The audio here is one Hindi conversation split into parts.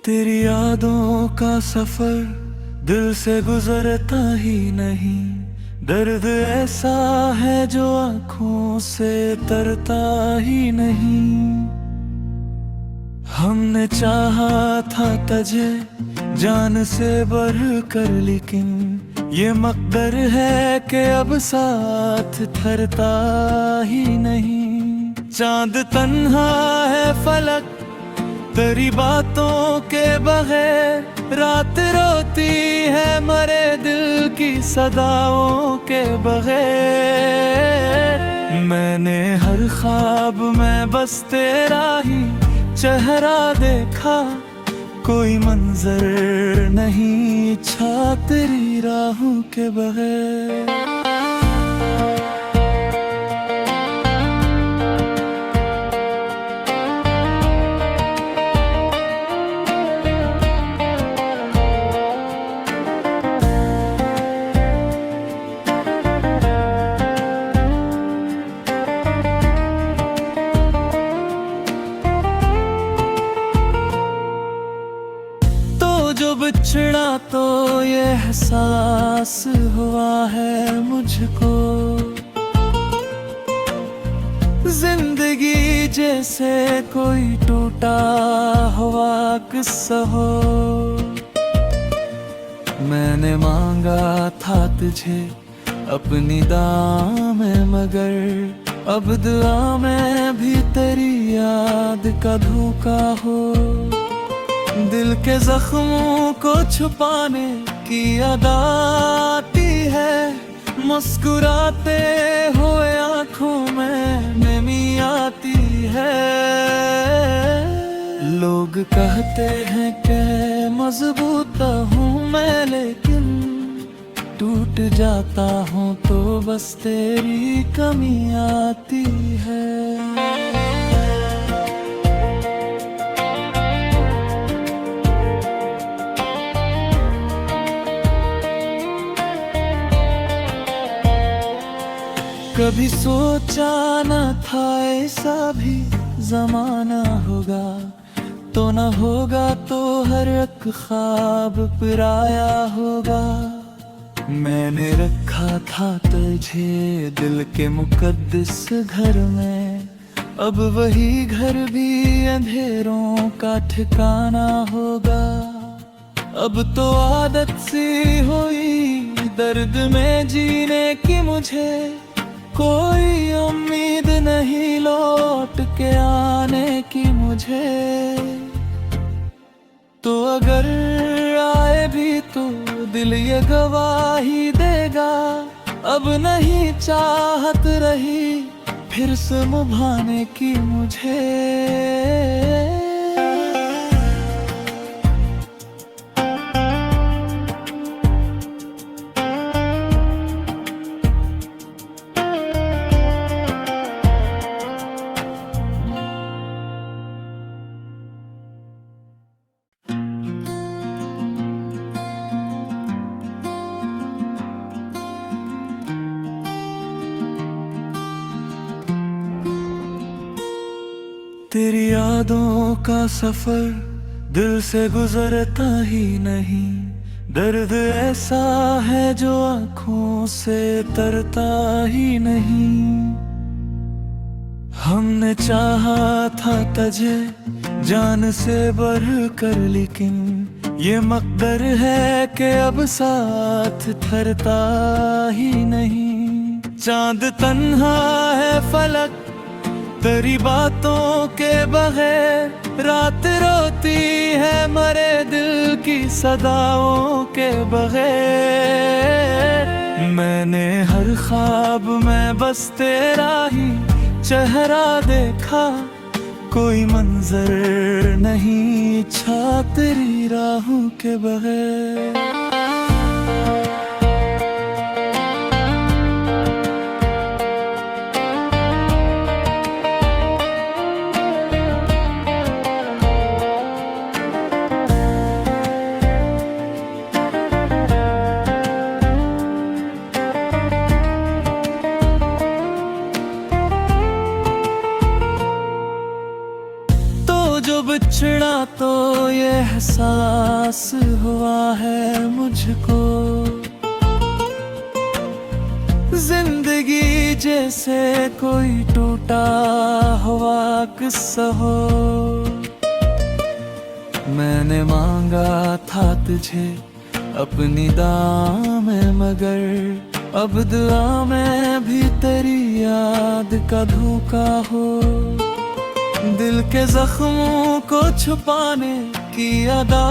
तेरी यादों का सफर दिल से गुजरता ही नहीं। दर्द ऐसा है जो आंखों से तरता ही नहीं। हमने चाहा था तुझे जान से बढ़ कर, लेकिन ये मकदर है कि अब साथ ठहरता ही नहीं। चांद तन्हा है फलक तेरी बातों के बगैर, रात रोती है मरे दिल की सदाओं के बगैर। मैंने हर ख्वाब में बस तेरा ही चेहरा देखा, कोई मंजर नहीं छा तेरी राहों के बगैर। जो बिछड़ा तो ये एहसास हुआ है मुझको, जिंदगी जैसे कोई टूटा हुआ किस्सा हो। मैंने मांगा था तुझे अपनी दुआ में, मगर अब दुआ में भी तेरी याद का धोखा हो। दिल के जख्मों को छुपाने की अदा आती है, मुस्कुराते हुए आंखों में नमी आती है। लोग कहते हैं कि मजबूत हूँ मैं, लेकिन टूट जाता हूँ तो बस तेरी कमी आती है। कभी सोचा न था ऐसा भी जमाना होगा, तो न होगा तो हर एक ख्वाब पराया होगा। मैंने रखा था तुझे दिल के मुकद्दस घर में, अब वही घर भी अंधेरों का ठिकाना होगा। अब तो आदत सी हुई दर्द में जीने की मुझे, कोई उम्मीद नहीं लौट के आने की मुझे। तो अगर आए भी तो दिल ये गवाही देगा, अब नहीं चाहत रही फिर से मुभाने की मुझे। तेरी यादों का सफर दिल से गुजरता ही नहीं। दर्द ऐसा है जो आंखों से तरता ही नहीं। हमने चाहा था तुझे जान से बढ़ कर, लेकिन ये मकदर है कि अब साथ ठहरता ही नहीं। चांद तन्हा है फलक तेरी बातों के बगैर, रात रोती है मरे दिल की सदाओं के बगैर। मैंने हर ख्वाब में बस तेरा ही चेहरा देखा, कोई मंजर नहीं छा तेरी राहों के बगैर। जो बिछड़ा तो ये एहसास हुआ है मुझको, जिंदगी जैसे कोई टूटा हुआ किस्सा हो। मैंने मांगा था तुझे अपनी दुआ में, मगर अब दुआ में भी तेरी याद का धोखा हो। दिल के जख्मों को छुपाने की अदा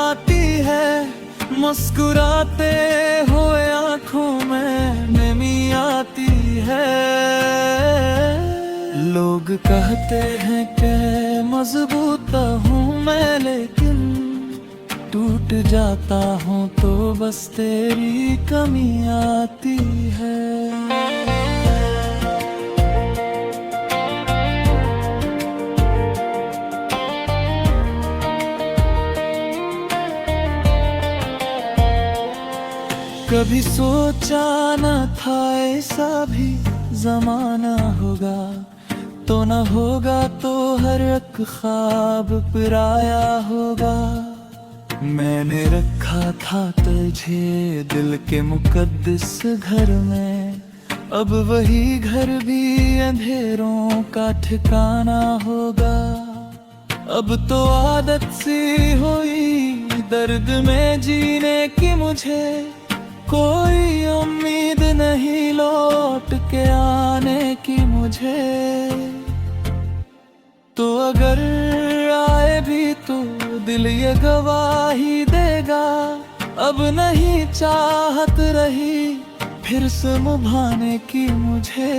आती है, मुस्कुराते हुए आंखों में नमी आती है। लोग कहते हैं कि मजबूत हूँ मैं, लेकिन टूट जाता हूँ तो बस तेरी कमी आती है। कभी सोचा न था ऐसा भी जमाना होगा, तो न होगा तो हर एक ख्वाब पराया होगा। मैंने रखा था तुझे दिल के मुकद्दस घर में, अब वही घर भी अंधेरों का ठिकाना होगा। अब तो आदत सी हुई दर्द में जीने की, मुझे कोई उम्मीद नहीं लौट के आने की मुझे। तो अगर आए भी तो दिल ये गवाही देगा, अब नहीं चाहत रही फिर से मुभाने की मुझे।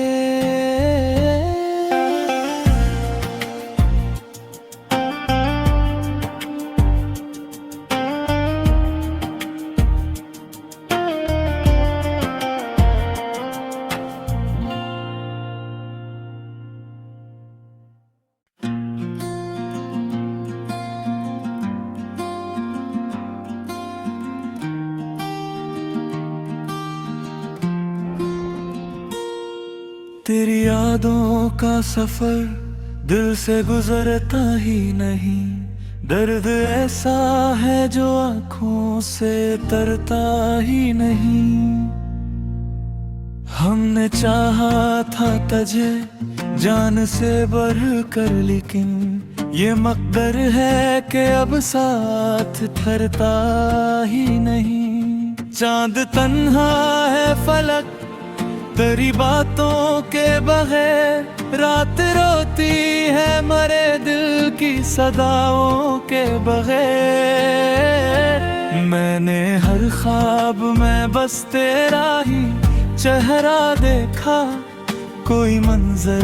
तेरी यादों का सफर दिल से गुजरता ही नहीं, दर्द ऐसा है जो आँखों से तरता ही नहीं। हमने चाहा था तुझे जान से बढ़ कर, लेकिन ये मकदर है कि अब साथ ठहरता ही नहीं। चांद तन्हा है फलक तेरी बातों के बगैर, रात रोती है मरे दिल की सदाओं के बगैर। मैंने हर ख्वाब में बस तेरा ही चेहरा देखा, कोई मंजर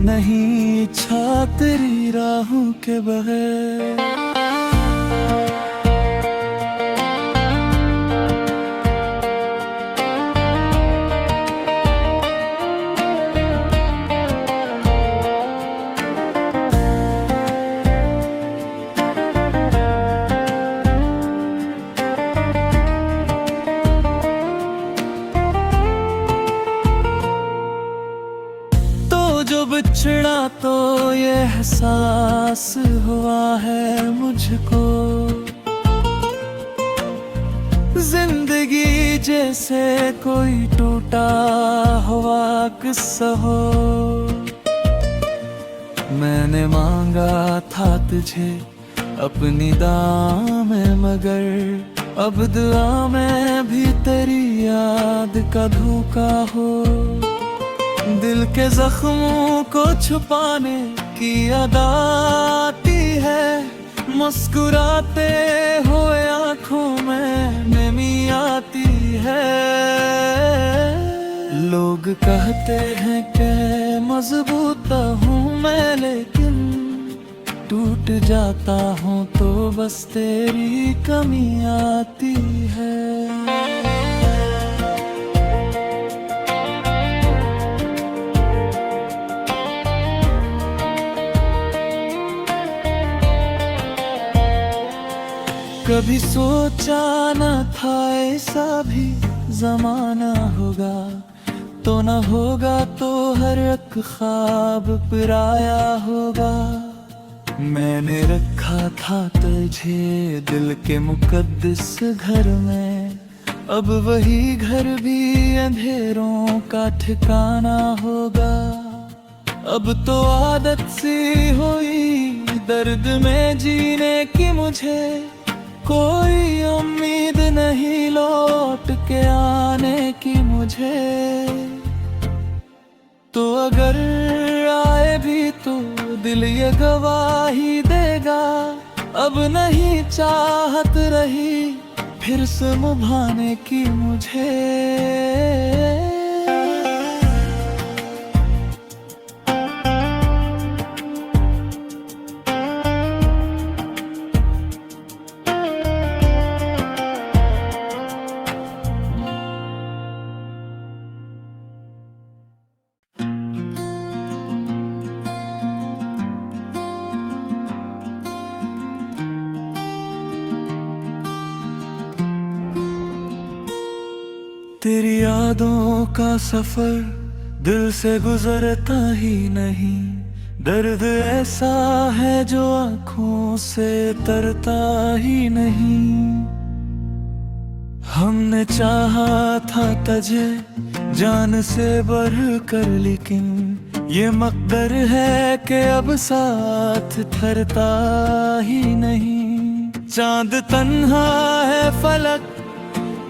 नहीं इच्छा तेरी राहों के बगैर। जो बिछड़ा तो ये एहसास हुआ है मुझको, जिंदगी जैसे कोई टूटा हुआ किस्सा हो। मैंने मांगा था तुझे अपनी दुआ में, मगर अब दुआ में भी तेरी याद का धोखा हो। दिल के जख्मों को छुपाने की अदा आती है, मुस्कुराते हुए आंखों में नमी आती है। लोग कहते हैं कि मजबूत हूँ मैं, लेकिन टूट जाता हूँ तो बस तेरी कमी आती है। कभी सोचा न था ऐसा भी जमाना होगा, तो न होगा तो हर एक ख्वाब पराया होगा। मैंने रखा था तुझे दिल के मुकद्दस घर में, अब वही घर भी अंधेरों का ठिकाना होगा। अब तो आदत सी हुई दर्द में जीने की, मुझे कोई उम्मीद नहीं लौट के आने की मुझे। तो अगर आए भी तो दिल ये गवाही देगा, अब नहीं चाहत रही फिर से मुभाने की मुझे। तेरी यादों का सफर दिल से गुजरता ही नहीं, दर्द ऐसा है जो आंखों से तरता ही नहीं। हमने चाहा था तुझे जान से बढ़ कर, लेकिन ये मकदर है कि अब साथ ठहरता ही नहीं। चांद तन्हा है फलक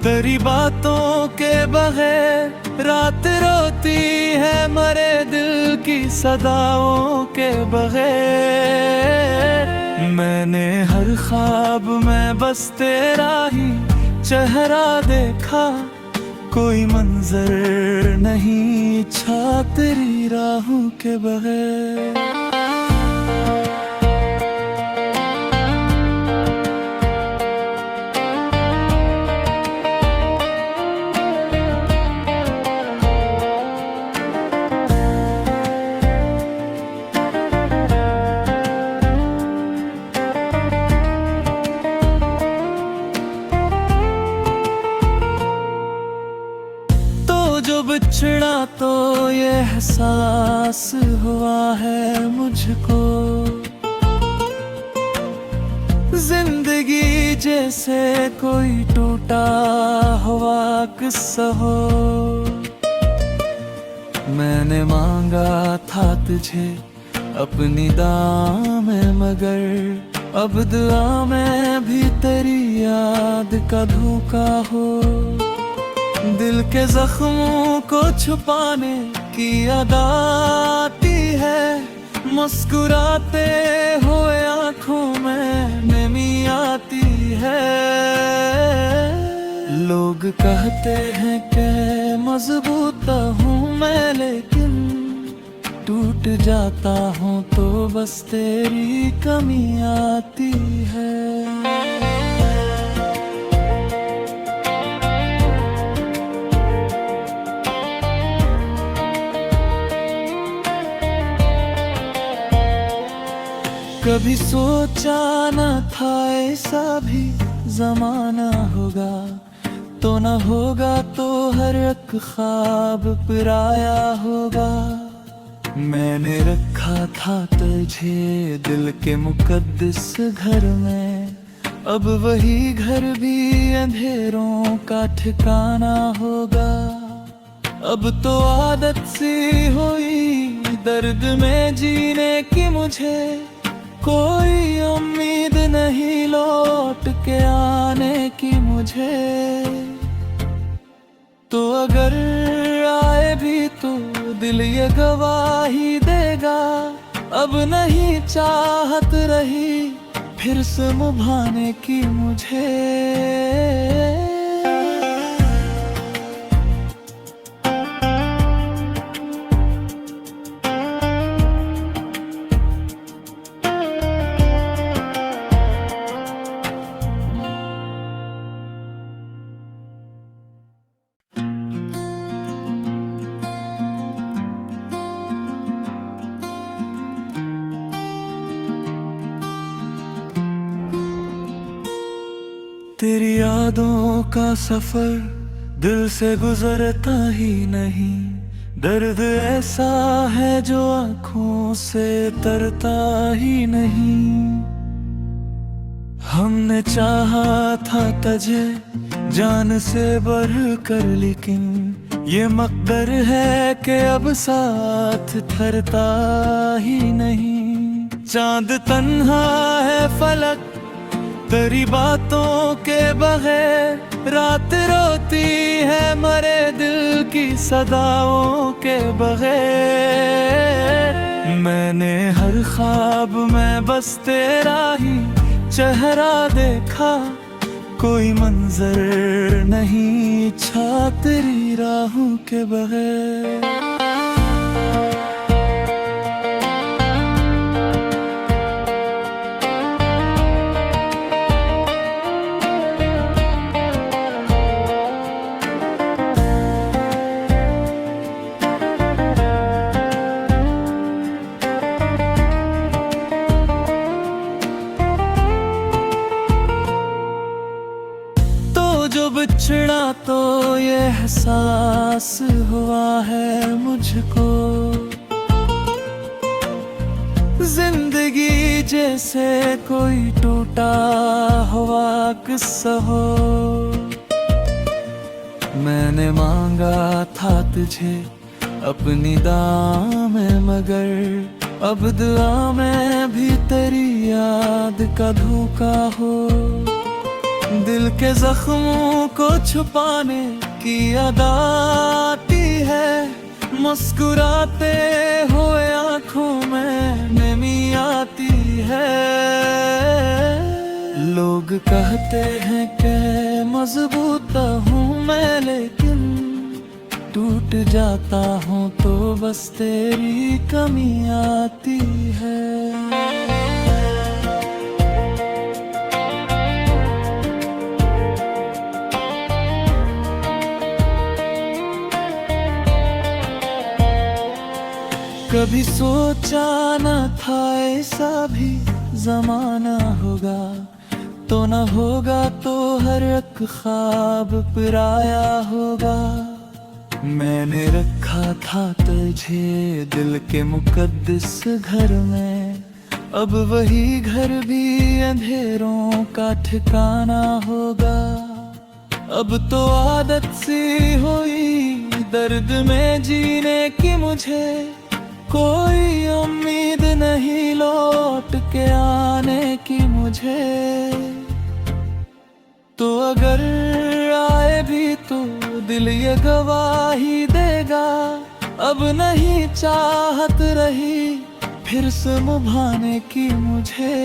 तेरी बातों के बगैर, रात रोती है मरे दिल की सदाओं के बगैर। मैंने हर ख्वाब में बस तेरा ही चेहरा देखा, कोई मंजर नहीं छा तेरी राहों के बगैर। जो बिछड़ा तो ये एहसास हुआ है मुझको, जिंदगी जैसे कोई टूटा हुआ किस्सा हो। मैंने मांगा था तुझे अपनी दुआ में, मगर अब दुआ में भी तेरी याद का धोखा हो। दिल के जख्मों को छुपाने की अदा आती है, मुस्कुराते हुए आंखों में नमी आती है। लोग कहते हैं कि मजबूत हूँ मैं, लेकिन टूट जाता हूँ तो बस तेरी कमी आती है। कभी सोचा न था ऐसा भी जमाना होगा, तो न होगा तो हर एक ख्वाब पराया होगा। मैंने रखा था तुझे दिल के मुकद्दस घर में, अब वही घर भी अंधेरों का ठिकाना होगा। अब तो आदत सी हुई दर्द में जीने की, मुझे कोई उम्मीद नहीं लौट के आने की मुझे। तो अगर आए भी तो दिल ये गवाही देगा, अब नहीं चाहत रही फिर से मुभाने की मुझे। तेरी यादों का सफर दिल से गुजरता ही नहीं, दर्द ऐसा है जो आँखों से तरता ही नहीं। हमने चाहा था तुझे जान से बढ़ कर, लेकिन ये मकदर है कि अब साथ थरता ही नहीं। चांद तन्हा है फलक तेरी बातों के बगैर, रात रोती है मरे दिल की सदाओं के बगैर। मैंने हर ख्वाब में बस तेरा ही चेहरा देखा, कोई मंजर नहीं छा तेरी राहों के बगैर। जो बिछड़ा तो ये एहसास हुआ है मुझको, जिंदगी जैसे कोई टूटा हुआ किस्सा हो। मैंने मांगा था तुझे अपनी दुआ में, मगर अब दुआ में भी तेरी याद का धोखा हो। दिल के जख्मों को छुपाने की अदा आती है, मुस्कुराते हुए आँखों में नमी आती है। लोग कहते हैं कि मजबूत हूँ मैं, लेकिन टूट जाता हूँ तो बस तेरी कमी आती है। कभी सोचा न था ऐसा भी जमाना होगा, तो न होगा तो हर एक ख्वाब पराया होगा। मैंने रखा था तुझे दिल के मुकद्दस घर में, अब वही घर भी अंधेरों का ठिकाना होगा। अब तो आदत सी हुई दर्द में जीने की मुझे, कोई उम्मीद नहीं लौट के आने की मुझे। तो अगर आए भी तो दिल ये गवाही देगा, अब नहीं चाहत रही फिर से मुभाने की मुझे।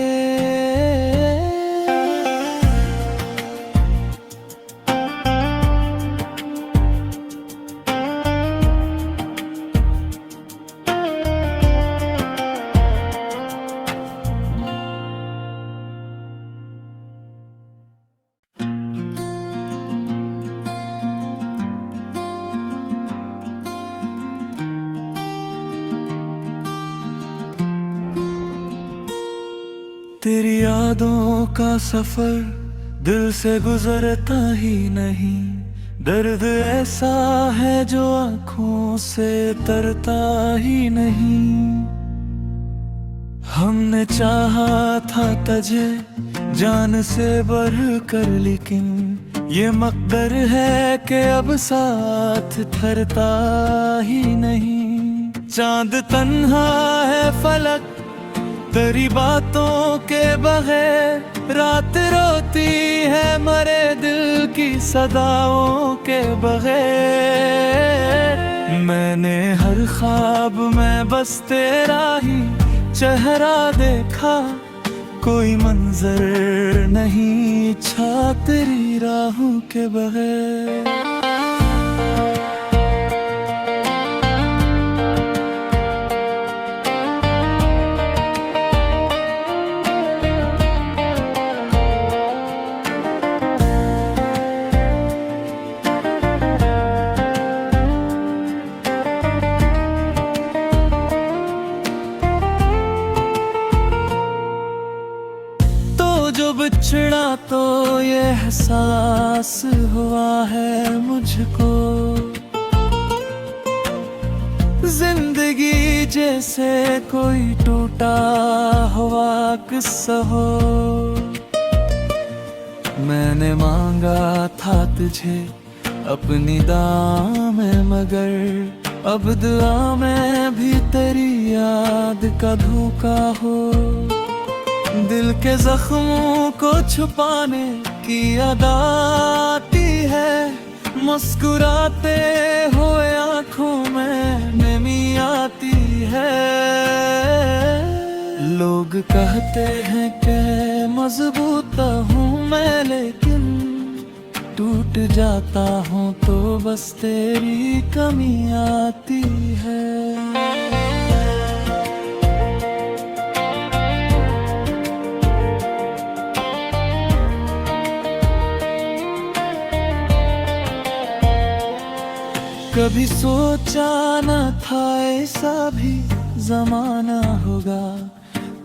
तेरी यादों का सफर दिल से गुजरता ही नहीं। दर्द ऐसा है जो आँखों से तरता ही नहीं। हमने चाहा था तुझे जान से बढ़ कर, लेकिन ये मकदर है कि अब साथ थरता ही नहीं। चांद तन्हा है फलक तेरी बातों के बगैर, रात रोती है मरे दिल की सदाओं के बगैर। मैंने हर ख्वाब में बस तेरा ही चेहरा देखा, कोई मंजर नहीं छा तेरी राहों के बगैर। जो बिछड़ा तो ये एहसास हुआ है मुझको, जिंदगी जैसे कोई टूटा हुआ किस्सा हो। मैंने मांगा था तुझे अपनी दुआ में, मगर अब दुआ में भी तेरी याद का धोखा हो। दिल के जख्मों को छुपाने की अदा आती है, मुस्कुराते हुए आंखों में नमी आती है। लोग कहते हैं कि मजबूत हूँ मैं, लेकिन टूट जाता हूँ तो बस तेरी कमी आती है। कभी सोचा न था ऐसा भी जमाना होगा,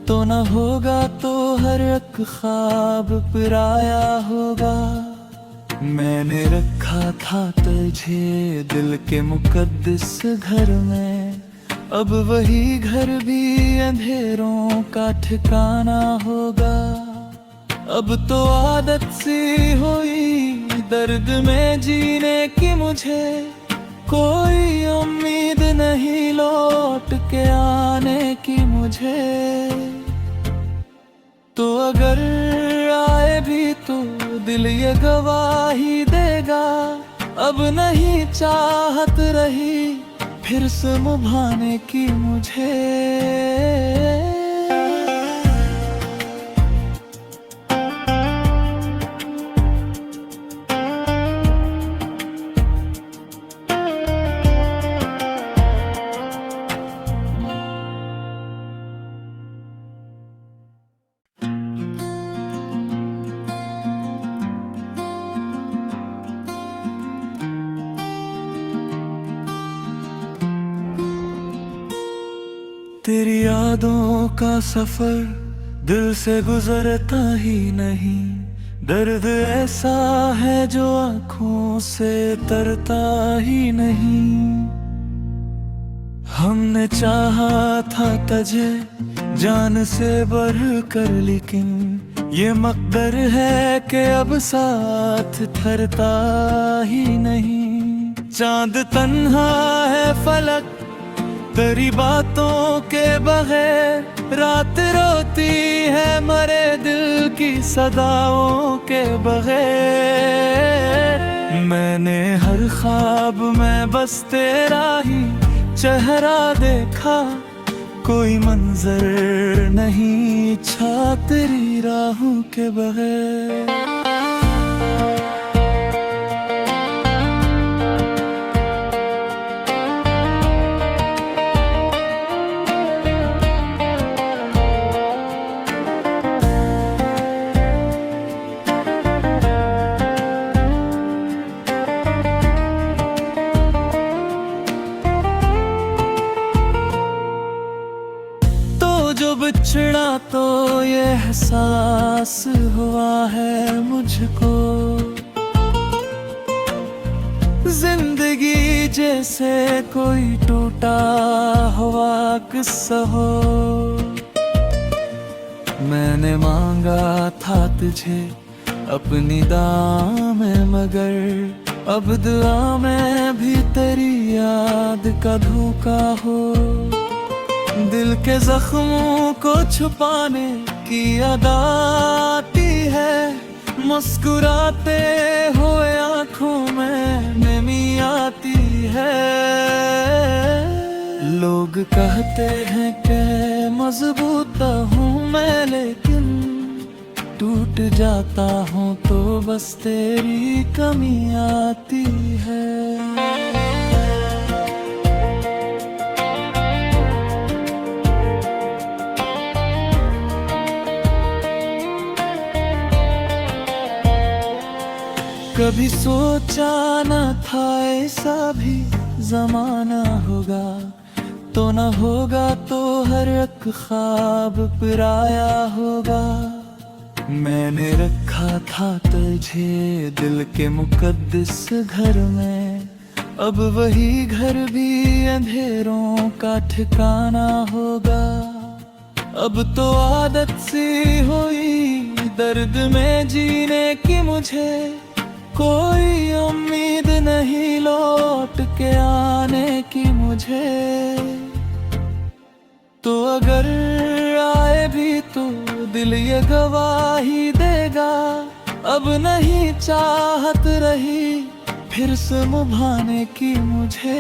तो न होगा तो हर एक ख्वाब पराया होगा। मैंने रखा था तुझे दिल के मुकद्दस घर में, अब वही घर भी अंधेरों का ठिकाना होगा। अब तो आदत सी हुई दर्द में जीने की, मुझे कोई उम्मीद नहीं लौट के आने की मुझे। तो अगर आए भी तो दिल ये गवाही देगा, अब नहीं चाहत रही फिर से मुभाने की मुझे। तेरी यादों का सफर दिल से गुजरता ही नहीं, दर्द ऐसा है जो आंखों से तरता ही नहीं। हमने चाहा था तुझे जान से बढ़ कर, लेकिन ये मकदर है कि अब साथ ठहरता ही नहीं। चांद तन्हा है फलक तेरी बातों के बगैर, रात रोती है मरे दिल की सदाओं के बगैर। मैंने हर ख्वाब में बस तेरा ही चेहरा देखा, कोई मंजर नहीं छा तेरी राहों के बगैर। जो बिछड़ा तो ये एहसास हुआ है मुझको, जिंदगी जैसे कोई टूटा हुआ किस्सा हो। मैंने मांगा था तुझे अपनी दुआ में, मगर अब दुआ में भी तेरी याद का धोखा हो। दिल के जख्मों को छुपाने की अदा आती है, मुस्कुराते हुए आंखों में नमी आती है। लोग कहते हैं कि मजबूत हूँ मैं, लेकिन टूट जाता हूँ तो बस तेरी कमी आती है। कभी सोचा न था ऐसा भी जमाना होगा, तो न होगा तो हर एक ख्वाब पराया होगा। मैंने रखा था तुझे दिल के मुकद्दस घर में, अब वही घर भी अंधेरों का ठिकाना होगा। अब तो आदत सी हुई दर्द में जीने की मुझे, कोई उम्मीद नहीं लौट के आने की मुझे। तो अगर आए भी तो दिल ये गवाही देगा, अब नहीं चाहत रही फिर से मुभाने की मुझे।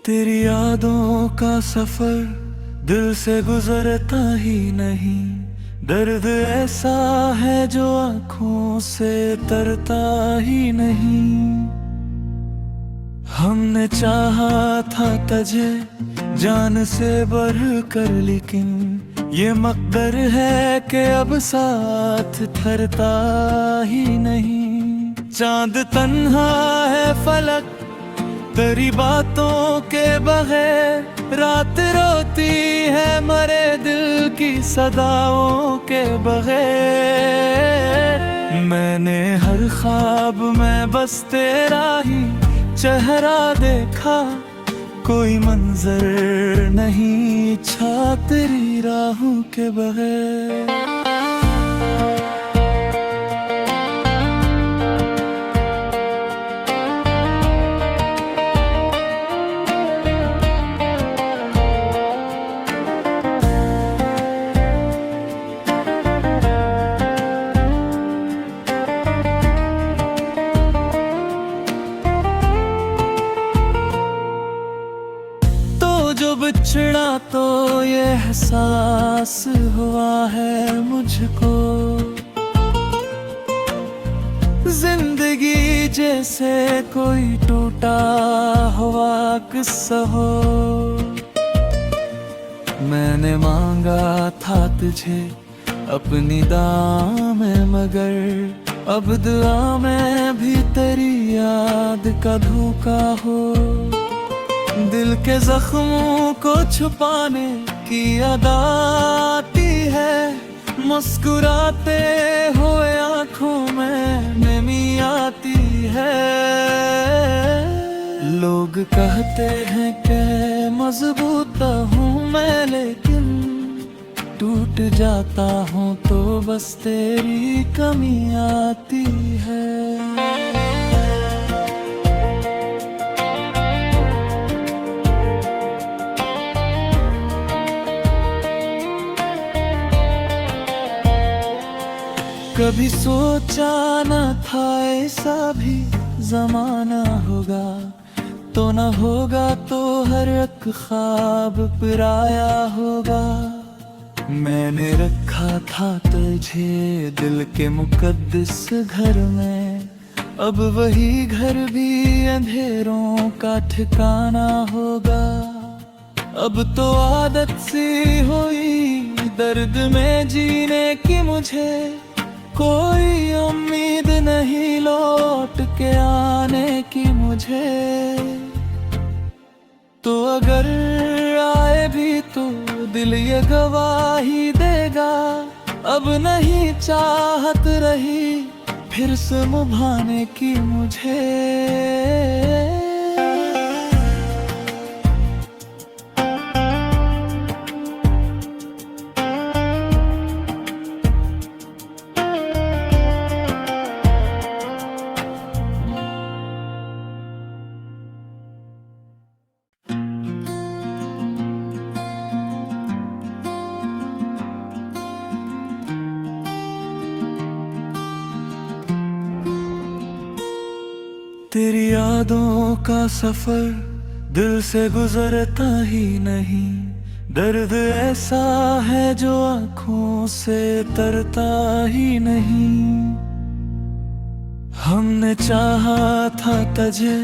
तेरी यादों का सफर दिल से गुजरता ही नहीं, दर्द ऐसा है जो आंखों से तरता ही नहीं। हमने चाहा था तुझे जान से बढ़कर, लेकिन ये मकदर है कि अब साथ ठहरता ही नहीं। चांद तन्हा है फलक तेरी बातों के बगैर, रात रोती है मरे दिल की सदाओं के बगैर। मैंने हर ख्वाब में बस तेरा ही चेहरा देखा, कोई मंजर नहीं छा तेरी राहों के बगैर। जो बिछड़ा तो ये एहसास हुआ है मुझको, जिंदगी जैसे कोई टूटा हुआ किस्सा हो। मैंने मांगा था तुझे अपनी दुआ में, मगर अब दुआ में भी तेरी याद का धोखा हो। दिल के जख्मों को छुपाने की अदा आती है, मुस्कुराते हुए आंखों में नमी आती है। लोग कहते हैं कि मजबूत हूँ मैं, लेकिन टूट जाता हूँ तो बस तेरी कमी आती है। कभी सोचा न था ऐसा भी जमाना होगा, तो न होगा तो हर एक ख्वाब पराया होगा। मैंने रखा था तुझे दिल के मुकद्दस घर में, अब वही घर भी अंधेरों का ठिकाना होगा। अब तो आदत सी हुई दर्द में जीने की मुझे, कोई उम्मीद नहीं लौट के आने की मुझे। तो अगर आए भी तो दिल ये गवाही देगा, अब नहीं चाहत रही फिर से मुभाने की मुझे। तेरी यादों का सफर दिल से गुजरता ही नहीं, दर्द ऐसा है जो आंखों से तरता ही नहीं। हमने चाहा था तुझे